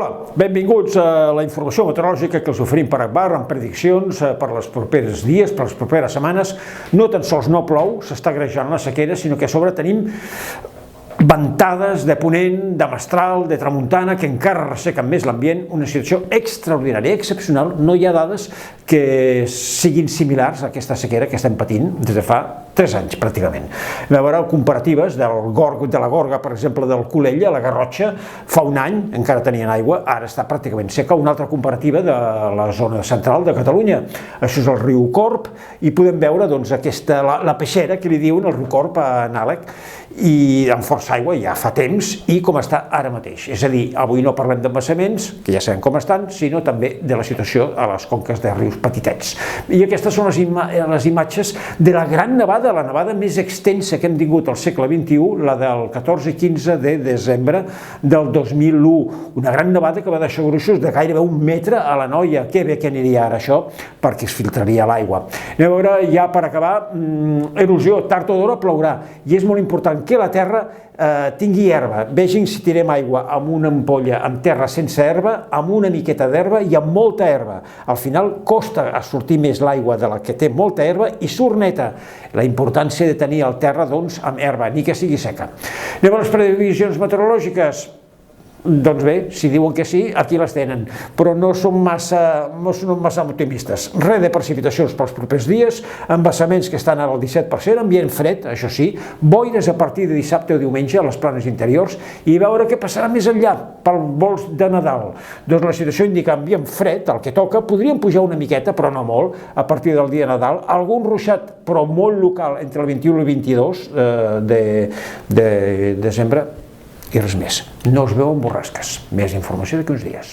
Hola, benvinguts a la informació meteorològica que us oferim per Agbar amb prediccions per als propers dies, per les properes setmanes. No tan sols no plou, s'està agreujant la sequera, sinó que a sobre tenim ventades de ponent, de mestral, de tramuntana, que encara ressequen més l'ambient, una situació extraordinària, excepcional. No hi ha dades que siguin similars a aquesta sequera que estem patint des de fa 3 anys, pràcticament. A veure, comparatives de la Gorga, per exemple, del Colell a la Garrotxa, fa un any encara tenien aigua, ara està pràcticament seca. Una altra comparativa de la zona central de Catalunya. Això és el riu Corb, i podem veure la peixera que li diuen el riu Corb a Nalec, i amb força aigua ja fa temps, i com està ara mateix. És a dir, avui no parlem d'embassaments, que ja sabem com estan, sinó també de la situació a les conques de rius petitets. I aquestes són les imatges de la gran nevada, la nevada més extensa que hem tingut al segle XXI, la del 14 i 15 de desembre del 2001. Una gran nevada que va deixar gruixos de gairebé 1 metre a la Noia. Que bé que aniria ara això, perquè es filtraria l'aigua. Anem a veure, ja per acabar, erosió, tard o d'hora plourà, i és molt important que la terra tingui herba. Vegin si tirem aigua amb una ampolla amb terra sense herba, amb una miqueta d'herba i amb molta herba. Al final costa a sortir més l'aigua de la que té molta herba i surt neta. La importància de tenir el terra, doncs, amb herba, ni que sigui seca. Anem a les previsions meteorològiques. Doncs bé, si diuen que sí, aquí les tenen, però no són massa optimistes. Res de precipitacions pels propers dies, embassaments que estan al 17%, ambient fred, això sí, boires a partir de dissabte o diumenge a les planes interiors, i veure què passarà més enllà, pels vols de Nadal. Doncs la situació indica ambient fred, el que toca, podríem pujar una miqueta, però no molt, a partir del dia de Nadal, algun ruixat, però molt local, entre el 21 i el 22 de desembre, i res més. No us veu en borrasques. Més informació d'aquí uns dies.